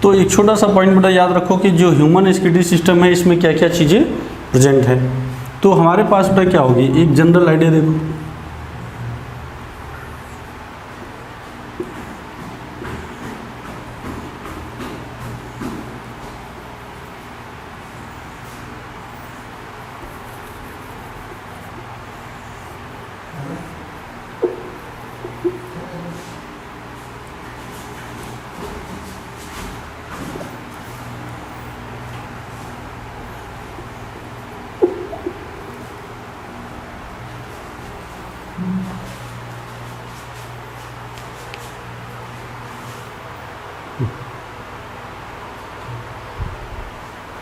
तो एक छोटा सा पॉइंट बेटा याद रखो कि जो ह्यूमन स्केलेटल सिस्टम है इसमें क्या क्या चीज़ें प्रेजेंट है। तो हमारे पास बेटा क्या होगी, एक जनरल आइडिया देखो,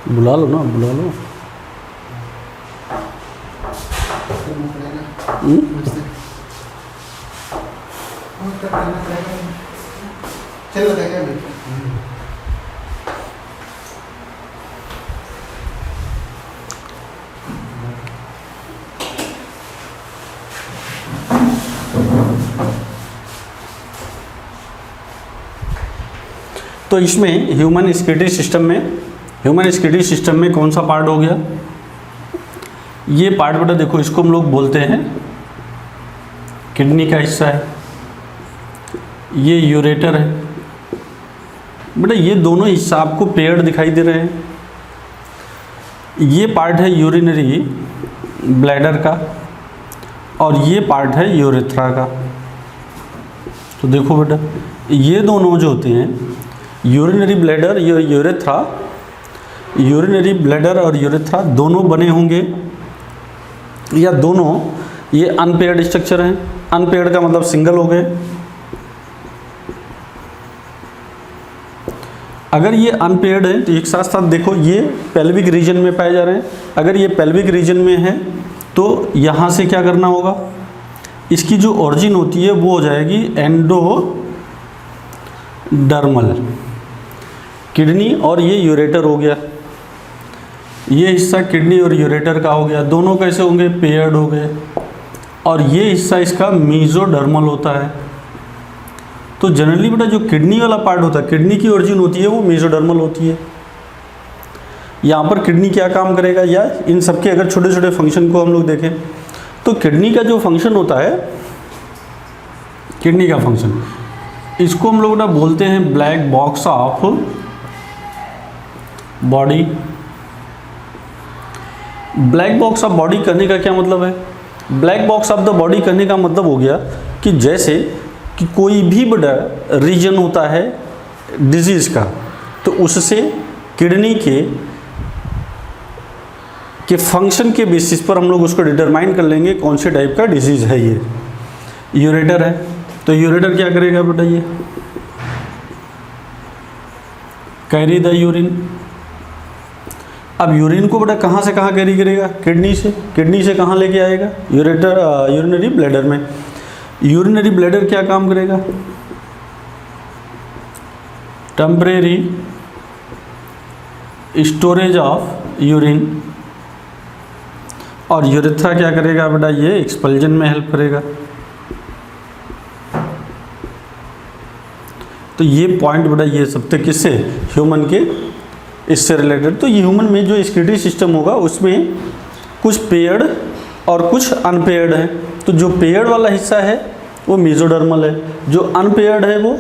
बुला लो ना, बुला लो। तो इसमें ह्यूमन स्केलेटल सिस्टम में कौन सा पार्ट हो गया, ये पार्ट बेटा देखो, इसको हम लोग बोलते हैं किडनी का हिस्सा है, ये यूरेटर है बेटा। ये दोनों हिस्सा आपको पेयर्ड दिखाई दे रहे हैं। ये पार्ट है यूरिनरी ब्लैडर का और ये पार्ट है यूरेथ्रा का। तो देखो बेटा, ये दोनों जो होते हैं यूरिनरी ब्लैडर, यूरिनरी ब्लैडर और यूरेथ्रा दोनों बने होंगे या दोनों ये अनपेयर्ड स्ट्रक्चर हैं। अनपेयर्ड का मतलब सिंगल हो गए। अगर ये अनपेयर्ड है तो एक साथ साथ देखो, ये पेल्विक रीजन में पाए जा रहे हैं। अगर ये पेल्विक रीजन में है तो यहाँ से क्या करना होगा, इसकी जो ओरिजिन होती है वो हो जाएगी एंडोडर्मल, किडनी और ये यूरेटर हो गया। ये हिस्सा किडनी और यूरेटर का हो गया, दोनों कैसे होंगे, पेयर्ड हो गए। और ये हिस्सा इसका मीजोडर्मल होता है। तो जनरली बेटा जो किडनी वाला पार्ट होता है, किडनी की ओरिजिन होती है वो मीजोडर्मल होती है। यहाँ पर किडनी क्या काम करेगा, या इन सबके अगर छोटे छोटे फंक्शन को हम लोग देखें तो किडनी का जो फंक्शन होता है, किडनी का फंक्शन, इसको हम लोग ना बोलते हैं black box of body. Black box of body कहने का क्या मतलब है, black box of the body कहने का मतलब हो गया कि जैसे कि कोई भी बड़ा रीजन होता है डिजीज़ का, तो उससे किडनी के फंक्शन के बेसिस पर हम लोग उसको डिटरमाइन कर लेंगे कौन से टाइप का डिजीज़ है। ये यूरेटर है तो यूरेटर क्या करेगा बेटा, ये कैरी द यूरिन। अब यूरिन को बेटा कहाँ से कहाँ कैरी करेगा, किडनी से। किडनी से कहाँ लेके आएगा, यूरिनरी ब्लैडर में। यूरिनरी ब्लैडर क्या काम करेगा, टेम्परेरी स्टोरेज ऑफ यूरिन। और यूरेथ्रा क्या करेगा बेटा, ये एक्सपल्जन में हेल्प करेगा। तो ये पॉइंट बेटा ये सब थे किससे, ह्यूमन के इससे रिलेटेड। तो ह्यूमन में जो स्केलेटल सिस्टम होगा उसमें कुछ पेयर्ड और कुछ अनपेयर्ड है। तो जो पेयर्ड वाला हिस्सा है वो मेसोडर्मल है, जो अनपेयर्ड है वो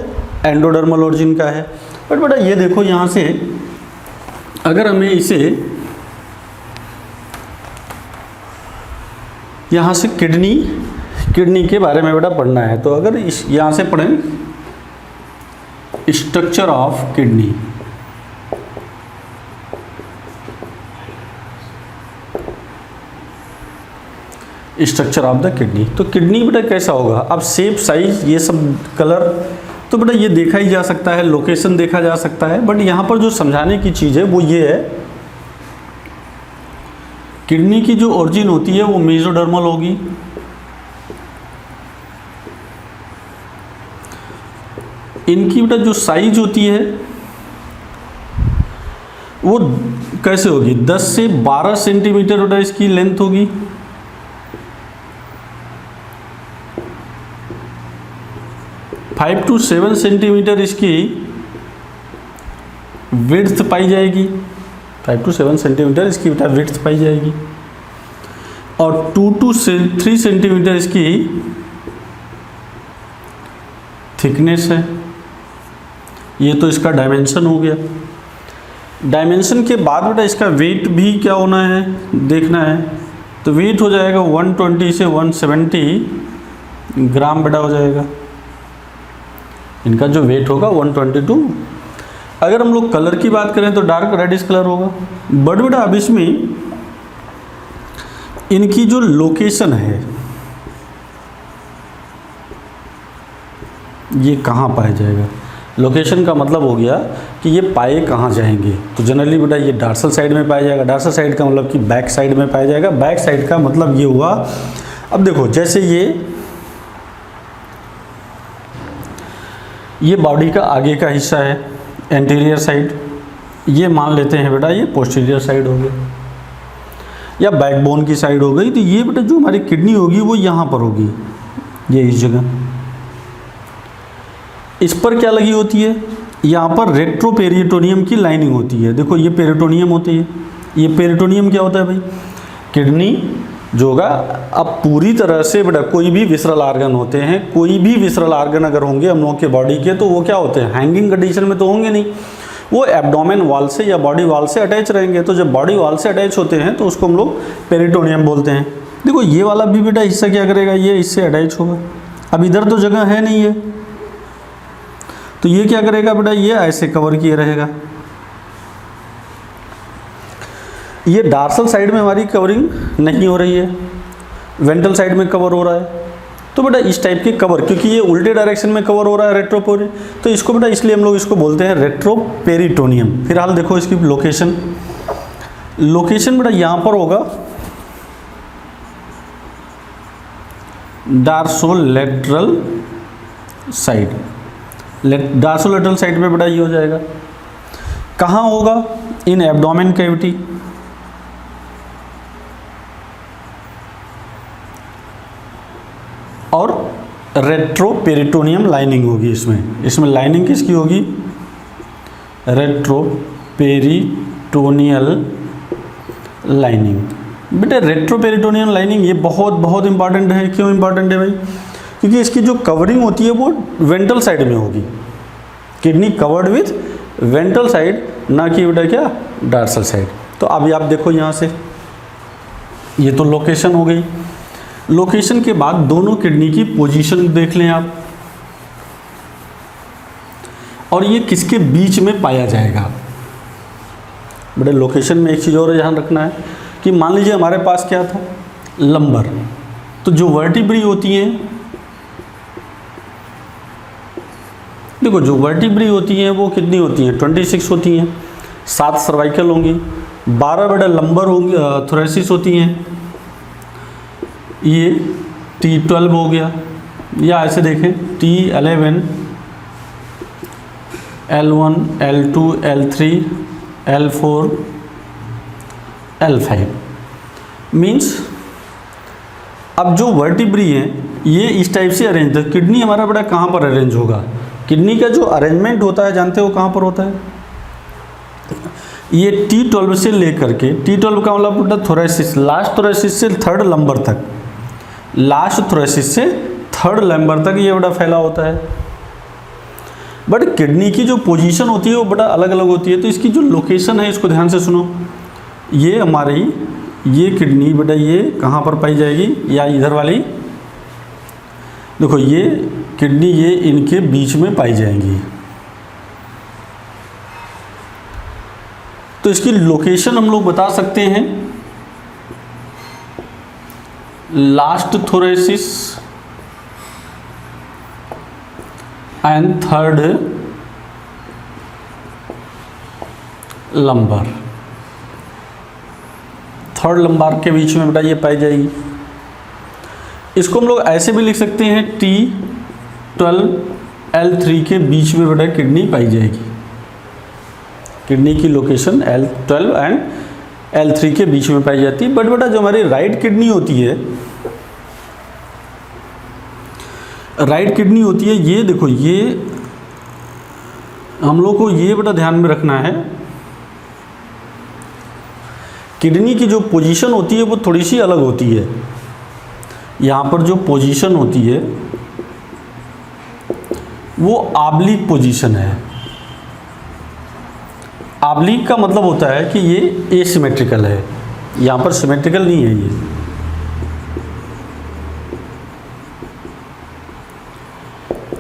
एंडोडर्मल ओरिजिन का है। बट बेटा ये देखो, यहाँ से अगर हमें इसे यहाँ से किडनी के बारे में बेटा पढ़ना है, तो अगर इस यहाँ से पढ़ें structure of kidney. Structure of the kidney, तो किडनी बेटा कैसा होगा, अब शेप, साइज, ये सब कलर तो बेटा ये देखा ही जा सकता है, लोकेशन देखा जा सकता है। बट यहाँ पर जो समझाने की चीज़ है वो ये है, किडनी की जो ओरिजिन होती है वो मेसोडर्मल होगी। इनकी बेटा जो साइज होती है वो कैसे होगी, 10 से 12 सेंटीमीटर बेटा इसकी लेंथ होगी। फाइव टू 7 सेंटीमीटर इसकी विड्थ पाई जाएगी, 5 to 7 सेंटीमीटर इसकी बेटा विड्थ पाई जाएगी, और 2 to 3 सेंटीमीटर इसकी थिकनेस है। ये तो इसका डायमेंशन हो गया। डायमेंशन के बाद बेटा इसका वेट भी क्या होना है देखना है, तो वेट हो जाएगा 120 से 170 ग्राम बेटा हो जाएगा, इनका जो वेट होगा 122। अगर हम लोग कलर की बात करें तो डार्क रेडिश कलर होगा। बट बेटा अब इसमें इनकी जो लोकेशन है ये कहाँ पाया जाएगा। लोकेशन का मतलब हो गया कि ये पाए कहाँ जाएंगे, तो जनरली बेटा ये डार्सल साइड में पाया जाएगा। डार्सल साइड का मतलब कि बैक साइड में पाया जाएगा। बैक साइड का मतलब ये हुआ, अब देखो जैसे ये बॉडी का आगे का हिस्सा है एंटीरियर साइड, ये मान लेते हैं बेटा ये पोस्टीरियर साइड हो गया या बैकबोन की साइड हो गई। तो ये बेटा जो हमारी किडनी होगी वो यहाँ पर होगी, ये इस जगह। इस पर क्या लगी होती है, यहाँ पर रेट्रोपेरिटोनियम की लाइनिंग होती है। देखो ये पेरिटोनियम होती है। ये पेरिटोनियम क्या होता है भाई, किडनी जो होगा। अब पूरी तरह से बेटा कोई भी विसरल आर्गन होते हैं, कोई भी विसरल आर्गन अगर होंगे हम लोग के बॉडी के, तो वो क्या होते हैं, हैंगिंग कंडीशन में तो होंगे नहीं, वो एब्डोमेन वॉल से या बॉडी वॉल से अटैच रहेंगे। तो जब बॉडी वॉल से अटैच होते हैं तो उसको हम लोग पेरिटोनियम बोलते हैं। देखो ये वाला भी बेटा हिस्सा क्या करेगा, ये इससे अटैच होगा। अब इधर तो जगह है नहीं है, तो ये क्या करेगा बेटा, ये ऐसे कवर किए रहेगा। ये डार्सल साइड में हमारी कवरिंग नहीं हो रही है, वेंट्रल साइड में कवर हो रहा है। तो बेटा इस टाइप के कवर, क्योंकि ये उल्टे डायरेक्शन में कवर हो रहा है रेट्रोपेरी, तो इसको बेटा इसलिए हम लोग इसको बोलते हैं रेट्रोपेरिटोनियम। फिलहाल देखो इसकी लोकेशन बेटा यहाँ पर होगा डार्सोलेटरल साइड। डार्सोलेटरल साइड पे बेटा ये हो जाएगा। कहाँ होगा, इन एब्डोमेन कैविटी। और रेट्रोपेरिटोनियम लाइनिंग होगी इसमें लाइनिंग किसकी होगी, रेट्रोपेरिटोनियल लाइनिंग। बेटा रेट्रोपेरिटोनियल लाइनिंग ये बहुत इंपॉर्टेंट है। क्यों इंपॉर्टेंट है भाई, क्योंकि इसकी जो कवरिंग होती है वो वेंट्रल साइड में होगी। Kidney covered with ventral side, ना कि बेटा क्या डार्सल साइड। तो अभी आप देखो यहाँ से, ये तो लोकेशन हो गई। लोकेशन के बाद दोनों किडनी की पोजीशन देख लें आप, और ये किसके बीच में पाया जाएगा। बेटा लोकेशन में एक चीज़ और ध्यान रखना है कि मान लीजिए हमारे पास क्या था, लंबर। तो जो वर्टिब्री होती हैं, देखो जो वर्टिब्री होती हैं वो कितनी होती हैं, 26 होती हैं। 7 सर्वाइकल होंगी, 12 बेटा लंबर होंगी, थोरेसिस होती हैं। ये T12 हो गया, या ऐसे देखें T11, L1, L2, L3, L4, L5 means अब जो वर्टिब्री हैं ये इस टाइप से अरेंज है। किडनी हमारा बेटा कहाँ पर अरेंज होगा, किडनी का जो अरेंजमेंट होता है जानते हो कहाँ पर होता है, ये T12 से लेकर के, T12 का मतलब बेटा थोरेसिस, लास्ट थोरेसिस से थर्ड लंबर तक, लास्ट थोरेसिस से थर्ड लंबर तक ये बेटा फैला होता है। बट किडनी की जो पोजीशन होती है वो बड़ा अलग अलग होती है। तो इसकी जो लोकेशन है इसको ध्यान से सुनो। ये हमारी ये किडनी बेटा ये कहाँ पर पाई जाएगी, या इधर वाली देखो ये किडनी ये इनके बीच में पाई जाएंगी। तो इसकी लोकेशन हम लोग बता सकते हैं, last thoracic and third lumbar, third lumbar के बीच में बेटा ये पाई जाएगी। इसको हम लोग ऐसे भी लिख सकते हैं T12 L3 के बीच में बेटा किडनी पाई जाएगी। किडनी की लोकेशन L12 एंड L3 के बीच में पाई जाती है। बट बेटा जो हमारी राइट किडनी होती है, राइट किडनी होती है, ये देखो ये हम लोग को ये बेटा ध्यान में रखना है, किडनी की जो पोजीशन होती है वो थोड़ी सी अलग होती है। यहाँ पर जो पोजीशन होती है वो ऑब्लिक पोजीशन है। ऑब्लिक का मतलब होता है कि ये एसिमेट्रिकल है, यहाँ पर सिमेट्रिकल नहीं है। ये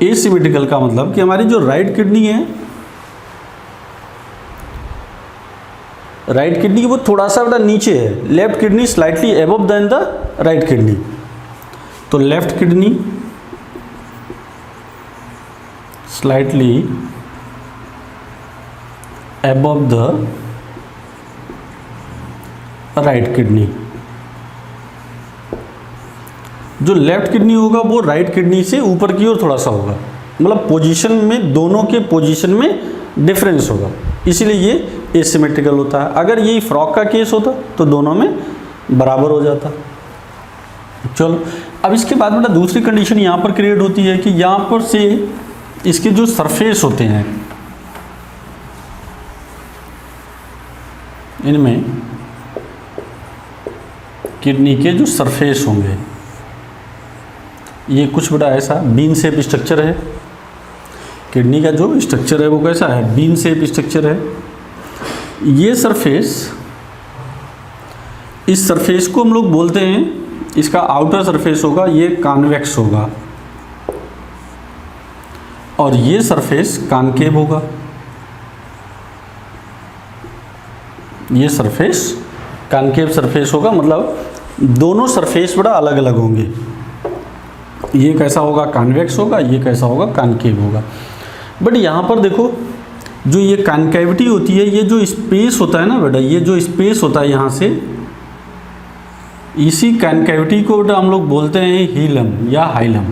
एसिमेट्रिकल का मतलब कि हमारी जो राइट किडनी है, राइट किडनी वो थोड़ा सा बेटा नीचे है, left kidney slightly above then the right kidney. तो left kidney slightly above the right kidney. जो लेफ्ट किडनी होगा वो राइट किडनी से ऊपर की ओर थोड़ा सा होगा, मतलब पोजीशन में, दोनों के पोजीशन में डिफरेंस होगा, इसीलिए ये एसिमेट्रिकल होता है। अगर यही फ्रॉक का केस होता तो दोनों में बराबर हो जाता। चलो अब इसके बाद बेटा दूसरी कंडीशन यहाँ पर क्रिएट होती है कि यहाँ पर से इसके जो सरफेस होते हैं, इनमें किडनी के जो सरफेस होंगे, ये कुछ बेटा ऐसा बीन शेप स्ट्रक्चर है। किडनी का जो स्ट्रक्चर है वो कैसा है, बीन शेप स्ट्रक्चर है। ये सरफेस, इस सरफेस को हम लोग बोलते हैं, इसका आउटर सरफेस होगा ये कॉन्वेक्स होगा, और ये सरफेस कॉनकेव होगा। ये सरफेस कॉनकेव सरफेस होगा, मतलब दोनों सरफेस बड़ा अलग अलग होंगे। ये कैसा होगा, कॉन्वेक्स होगा, ये कैसा होगा, कॉनकेव होगा। बट यहाँ पर देखो, जो ये कॉनकेविटी होती है, ये जो स्पेस होता है ना बेटा, ये जो स्पेस होता है यहाँ से, इसी कॉनकेविटी को बेटा हम लोग बोलते हैं हीलम या हाइलम।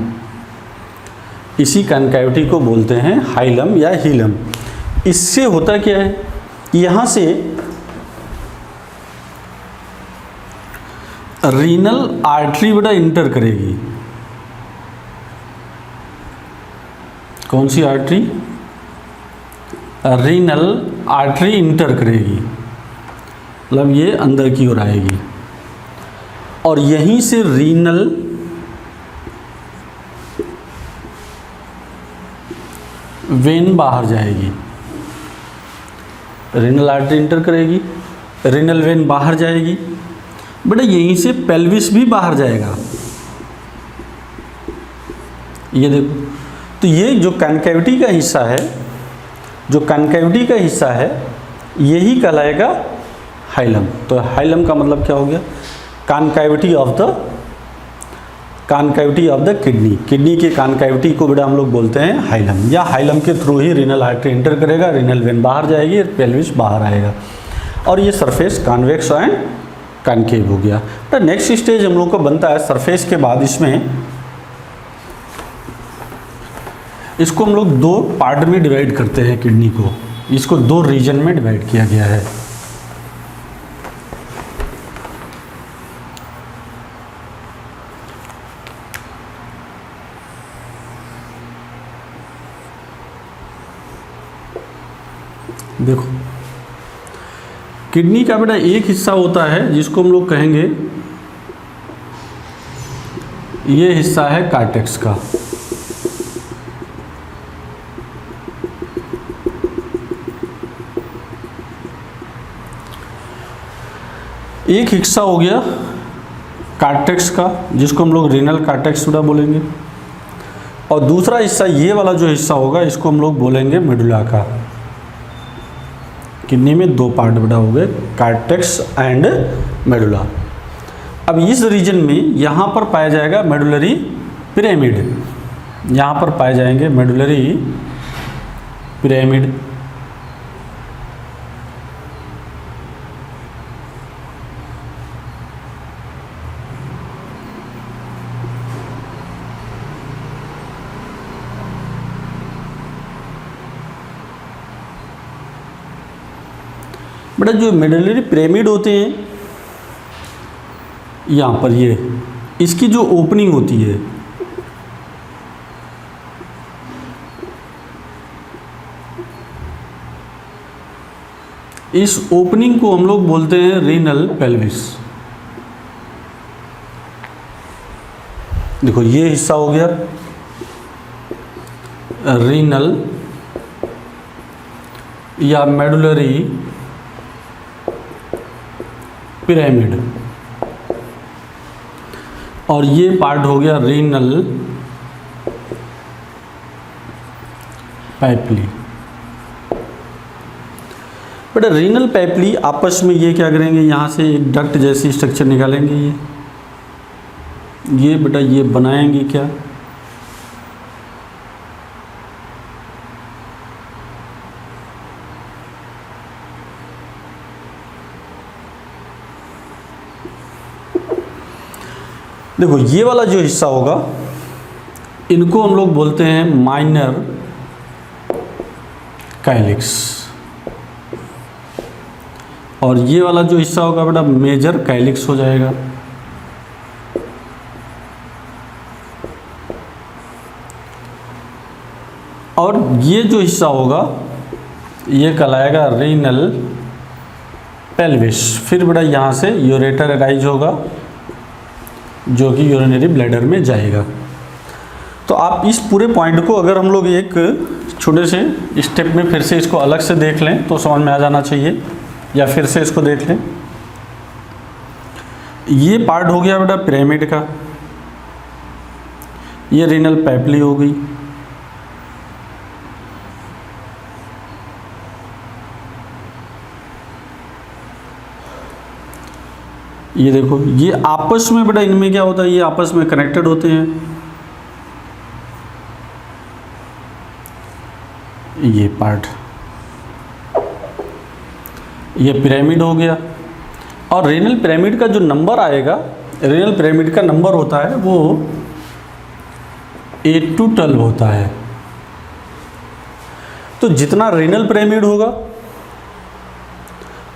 इसी कॉनकेविटी को बोलते हैं हाइलम या हीलम। इससे होता क्या है, यहाँ से रीनल आर्टरी बेटा इंटर करेगी। कौन सी आर्टरी, रीनल आर्टरी इंटर करेगी, मतलब ये अंदर की ओर आएगी, और यहीं से रीनल वेन बाहर जाएगी। रीनल आर्टरी इंटर करेगी, रीनल वेन बाहर जाएगी, बेटा यहीं से पेल्विस भी बाहर जाएगा। ये देखो, तो ये जो कॉनकेविटी का हिस्सा है, जो कॉनकेविटी का हिस्सा है, यही कहलाएगा हाइलम। तो हाइलम का मतलब क्या हो गया, कॉनकेविटी ऑफ द किडनी। किडनी के कॉनकेविटी को बेटा हम लोग बोलते हैं हाइलम, या हाइलम के थ्रू ही रीनल आर्टरी इंटर करेगा, रीनल वेन बाहर जाएगी, पेल्विस बाहर आएगा, और ये सरफेस कॉन्वेक्स एंड कॉनकेव हो गया। तो नेक्स्ट स्टेज हम लोग को बनता है सरफेस के बाद, इसको हम लोग दो पार्ट में डिवाइड करते हैं। किडनी को, इसको दो रीजन में डिवाइड किया गया है। देखो, किडनी का बेटा एक हिस्सा होता है जिसको हम लोग कहेंगे, ये हिस्सा है कार्टेक्स का। एक हिस्सा हो गया कार्टेक्स का, जिसको हम लोग रीनल कार्टेक्स बेटा बोलेंगे, और दूसरा हिस्सा ये वाला जो हिस्सा होगा, इसको हम लोग बोलेंगे मेडुला का। किडनी में दो पार्ट बेटा हो गए, कार्टेक्स एंड मेडुला। अब इस रीजन में यहाँ पर पाया जाएगा मेडुलरी पिरामिड, यहाँ पर पाए जाएंगे मेडुलरी पिरामिड। बेटा जो मेडुलरी पिरामिड होते हैं, यहाँ पर ये इसकी जो ओपनिंग होती है, इस ओपनिंग को हम लोग बोलते हैं रीनल पेल्विस। देखो ये हिस्सा हो गया रीनल या मेडुलरी पिरामिड, और ये पार्ट हो गया रीनल पैपली। बेटा रीनल पैपली आपस में ये क्या करेंगे, यहाँ से एक डक्ट जैसी स्ट्रक्चर निकालेंगे, ये बेटा ये बनाएंगे क्या, देखो ये वाला जो हिस्सा होगा इनको हम लोग बोलते हैं माइनर कैलिक्स, और ये वाला जो हिस्सा होगा बेटा मेजर कैलिक्स हो जाएगा। और ये जो हिस्सा होगा ये कहलाएगा रीनल पेल्विस। फिर बेटा यहाँ से यूरेटर अराइज होगा जो कि यूरिनरी ब्लैडर में जाएगा। तो आप इस पूरे पॉइंट को अगर हम लोग एक छोटे से स्टेप में फिर से इसको अलग से देख लें तो समझ में आ जाना चाहिए, या फिर से इसको देख लें। ये पार्ट हो गया बेटा पिरामिड का, ये रीनल पैपली हो गई, ये देखो ये आपस में बेटा इनमें क्या होता है, ये आपस में कनेक्टेड होते हैं। ये पार्ट ये पिरामिड हो गया, और रीनल पिरामिड का जो नंबर आएगा, रीनल पिरामिड का नंबर होता है वो 8 to 12 होता है। तो जितना रीनल पिरामिड होगा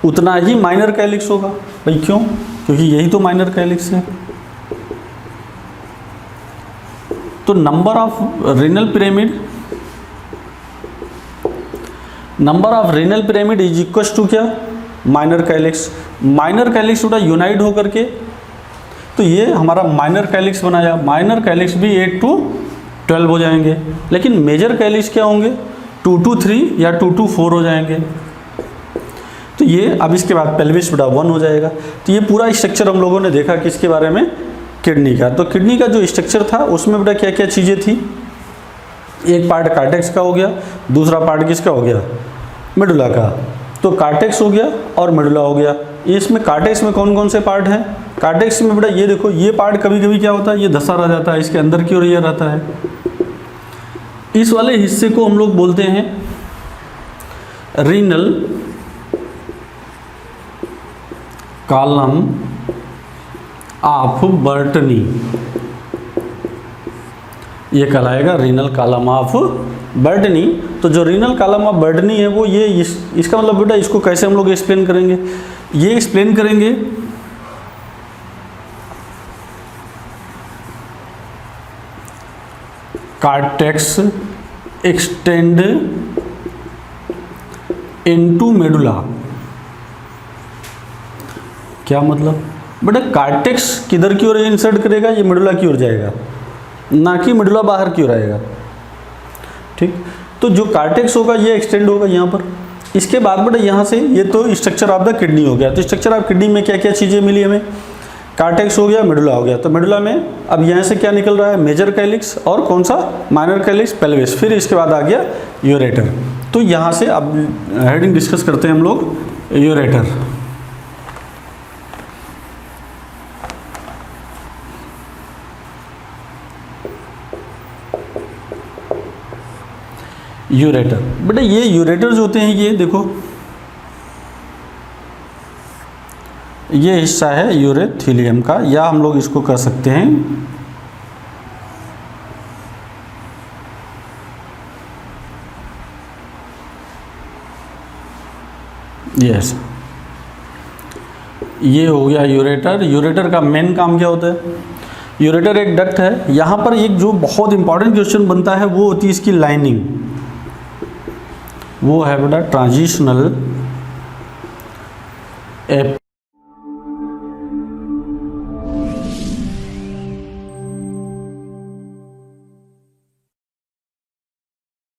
उतना ही माइनर कैलिक्स होगा। भाई क्यों? क्योंकि यही तो माइनर कैलिक्स है। तो number of renal pyramid is equal to क्या, माइनर कैलिक्स। माइनर कैलिक्स उड़ा यूनाइट होकर के तो ये हमारा माइनर कैलिक्स बनाया। माइनर कैलिक्स भी 8 to 12 हो जाएंगे, लेकिन मेजर कैलिक्स क्या होंगे 2 to 3 या 2 to 4 हो जाएंगे। तो ये अब इसके बाद पेल्विस बेटा 1 हो जाएगा। तो ये पूरा स्ट्रक्चर हम लोगों ने देखा किसके बारे में, किडनी का। तो किडनी का जो स्ट्रक्चर था उसमें बेटा क्या क्या चीज़ें थी, एक पार्ट कार्टेक्स का हो गया, दूसरा पार्ट किसका हो गया, मेडुला का। तो कार्टेक्स हो गया और मेडुला हो गया। इसमें कार्टेक्स में कौन कौन से पार्ट हैं, कार्टेक्स में बेटा ये देखो, ये पार्ट कभी कभी क्या होता है, ये धंसा रह जाता है, इसके अंदर की ओर ये रहता है। इस वाले हिस्से को हम लोग बोलते हैं रीनल कॉलम ऑफ बर्टनी, ये कहलाएगा रीनल कॉलम ऑफ बर्टनी। तो जो रीनल कॉलम ऑफ बर्टनी है वो ये इसका मतलब बेटा इसको कैसे हम लोग एक्सप्लेन करेंगे, ये एक्सप्लेन करेंगे कार्टेक्स एक्सटेंड इनटू मेडुला। क्या मतलब बेटा, कार्टेक्स किधर की ओर इंसर्ट करेगा, ये मेडुला की ओर जाएगा, ना कि मेडुला बाहर की ओर आएगा। ठीक, तो जो कार्टेक्स होगा ये एक्सटेंड होगा यहाँ पर। इसके बाद बेटा यहाँ से ये तो स्ट्रक्चर ऑफ द किडनी हो गया। तो स्ट्रक्चर ऑफ किडनी में क्या क्या चीज़ें मिली हमें, कार्टेक्स हो गया, मेडुला हो गया। तो मेडुला में अब यहाँ से क्या निकल रहा है, मेजर कैलिक्स और कौन सा, माइनर कैलिक्स, पेल्विस। फिर इसके बाद आ गया यूरेटर। तो यहाँ से अब हेडिंग डिस्कस करते हैं हम लोग, यूरेटर। यूरेटर बेटा, ये यूरेटर जो होते हैं ये देखो, ये हिस्सा है यूरेथेलियम का, या हम लोग इसको कह सकते हैं यस, ये हो गया यूरेटर। यूरेटर का मेन काम क्या होता है, यूरेटर एक डक्ट है। यहाँ पर एक जो बहुत इंपॉर्टेंट क्वेश्चन बनता है वो होती है इसकी लाइनिंग, वो है बेटा ट्रांजिशनल एफ